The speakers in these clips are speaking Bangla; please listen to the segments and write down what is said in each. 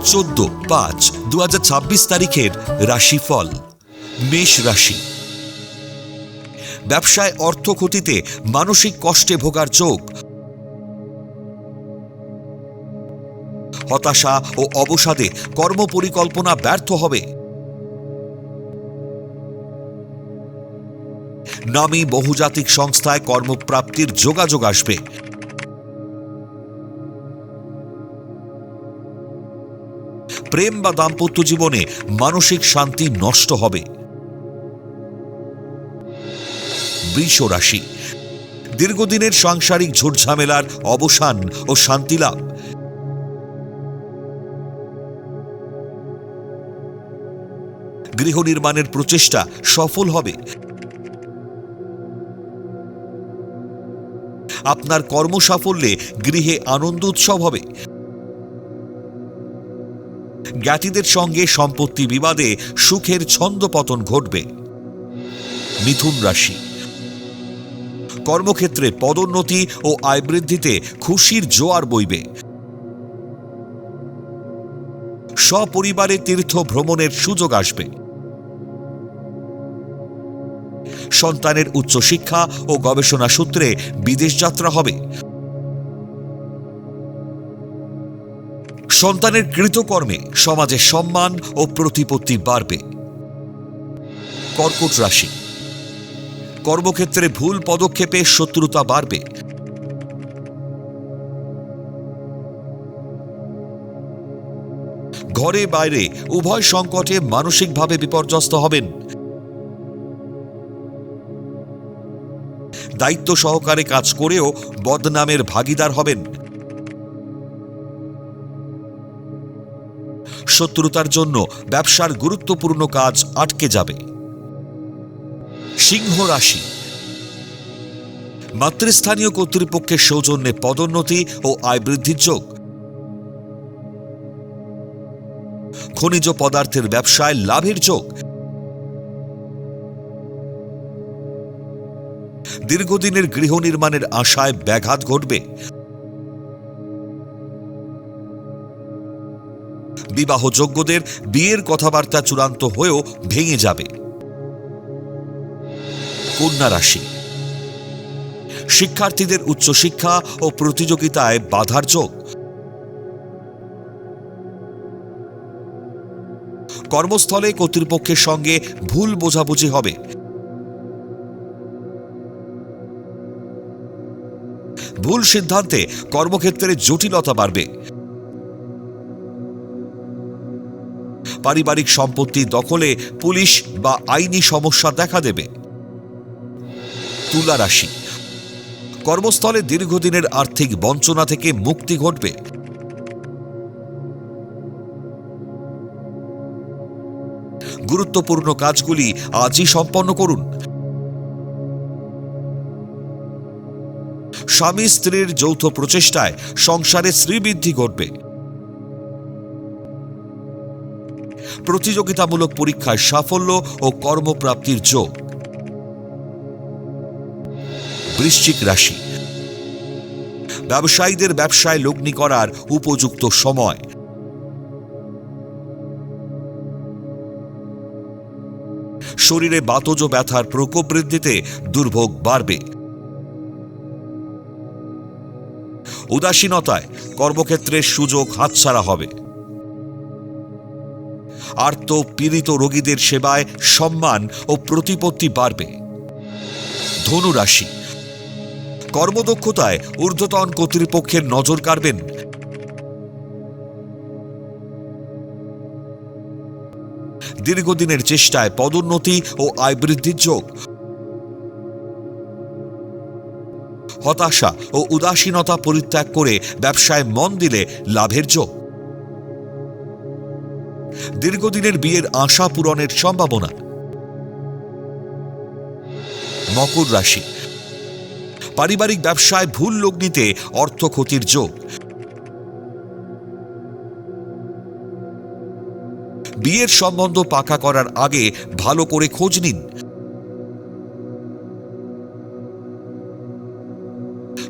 14/5/2026 তারিখের রাশিফল। মেষ রাশি। ব্যবসায় অর্থ ক্ষতিতে মানসিক কষ্টে ভোগার যোগ। হতাশা ও অবসাদে কর্মপরিকল্পনা ব্যর্থ হবে। নামী বহুজাতিক সংস্থায় কর্মপ্রাপ্তির যোগাযোগ আসবে। প্রেম বা দাম্পত্য জীবনে মানসিক শান্তি নষ্ট হবে। বৃষ রাশি। দীর্ঘদিনের সাংসারিক ঝুটঝামেলার অবসান ও শান্তি লাভ। গৃহ নির্মাণের প্রচেষ্টা সফল হবে। আপনার কর্মসাফল্যে গৃহে আনন্দ উৎসব হবে। জ্ঞাতিদের সঙ্গে সম্পত্তি বিবাদে সুখের ছন্দপতন ঘটবে। মিথুন রাশি। কর্মক্ষেত্রে পদোন্নতি ও আয় বৃদ্ধিতে খুশির জোয়ার বইবে। সপরিবারে তীর্থ ভ্রমণের সুযোগ আসবে। সন্তানের উচ্চশিক্ষা ও গবেষণা সূত্রে বিদেশ যাত্রা হবে। সন্তানের কৃতকর্মে সমাজে সম্মান ও প্রতিপত্তি বাড়বে। কর্কট রাশি। কর্মক্ষেত্রে ভুল পদক্ষেপে শত্রুতা বাড়বে। ঘরে বাইরে উভয় সংকটে মানসিকভাবে বিপর্যস্ত হবেন। দায়িত্ব সহকারে কাজ করেও বদনামের ভাগীদার হবেন। শত্রুতার জন্য ব্যবসার গুরুত্বপূর্ণ কাজ আটকে যাবে। সিংহ রাশি। মাতৃস্থানীয় কর্তৃপক্ষের সৌজন্যে পদোন্নতি ও আয় বৃদ্ধির যোগ। খনিজ পদার্থের ব্যবসায় লাভের যোগ। দীর্ঘদিনের গৃহ নির্মাণের আশায় ব্যাঘাত ঘটবে। বিবাহযোগ্যদের বিয়ের কথাবার্তা চূড়ান্ত হয়েও ভেঙে যাবে। কন্যা রাশি। শিক্ষার্থীদের উচ্চশিক্ষা ও প্রতিযোগিতায় বাধার যোগ। কর্মস্থলে কর্তৃপক্ষের সঙ্গে ভুল বোঝাবুঝি হবে। ভুল সিদ্ধান্তে কর্মক্ষেত্রে জটিলতা বাড়বে। পারিবারিক সম্পত্তি দখলে পুলিশ বা আইনি সমস্যা দেখা দেবে। তুলা রাশি। কর্মস্থলে দীর্ঘদিনের আর্থিক বঞ্চনা থেকে মুক্তি ঘটবে। গুরুত্বপূর্ণ কাজগুলি আজই সম্পন্ন করুন। স্বামী স্ত্রীর যৌথ প্রচেষ্টায় সংসারে শ্রীবৃদ্ধি ঘটবে। প্রতিযোগিতামূলক পরীক্ষায় সাফল্য ও কর্মপ্রাপ্তির যোগ। বৃশ্চিক রাশি। ব্যবসায়ীদের ব্যবসায় লগ্নি করার উপযুক্ত সময়। শরীরে বাতজ ব্যথার প্রকোপ বৃদ্ধিতে দুর্ভোগ বাড়বে। উদাসীনতায় কর্মক্ষেত্রের সুযোগ হাতছাড়া হবে। আর্ত পীড়িত রোগীদের সেবায় সম্মান ও প্রতিপত্তি বাড়বে। ধনু রাশি। কর্মদক্ষতায় ঊর্ধ্বতন কর্তৃপক্ষের নজর কাড়বেন। দীর্ঘদিনের চেষ্টায় পদোন্নতি ও আয় বৃদ্ধির যোগ। হতাশা ও উদাসীনতা পরিত্যাগ করে ব্যবসায় মন দিলে লাভের যোগ। দীর্ঘদিনের বিয়ের আশা পূরণের সম্ভাবনা। মকর রাশি। পারিবারিক ব্যবসায় ভুল লগ্নিতে অর্থ ক্ষতির যোগ। বিয়ের সম্বন্ধ পাকা করার আগে ভালো করে খোঁজ নিন।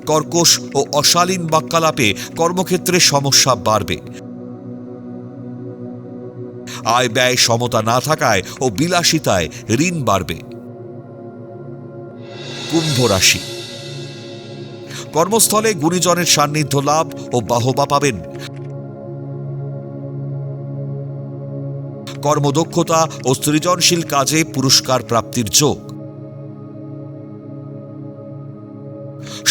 কর্কশ ও অশালীন বাক্যালাপে কর্মক্ষেত্রে সমস্যা বাড়বে। আয় ব্যয় সমতা না থাকায় ও বিলাসিতায় ঋণ বাড়বে। কুম্ভ রাশি, কর্মস্থলে গুণীজনের সান্নিধ্য লাভ ও বাহবা পাবেন। কর্মদক্ষতা ও সৃজনশীল কাজে পুরস্কার প্রাপ্তির যোগ।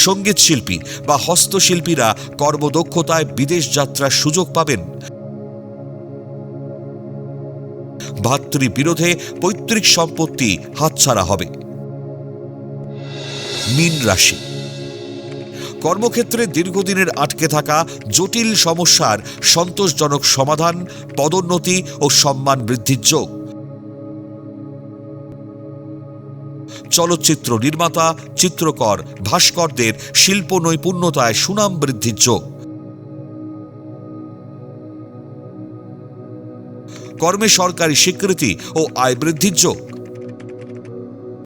সঙ্গীত শিল্পী বা হস্তশিল্পীরা কর্মদক্ষতায় বিদেশ যাত্রার সুযোগ পাবেন। ভাতৃবিরোধে পৈতৃক সম্পত্তি হাতছাড়া হবে। মীন রাশি, কর্মক্ষেত্রে দীর্ঘদিনের আটকে থাকা জটিল সমস্যার সন্তোষজনক সমাধান, পদোন্নতি ও সম্মান বৃদ্ধির যোগ। চলচ্চিত্র নির্মাতা, চিত্রকর, ভাস্করদের শিল্প নৈপুণ্যতায় সুনাম বৃদ্ধির যোগ। কর্মে সরকারি স্বীকৃতি ও আয় বৃদ্ধির যোগ।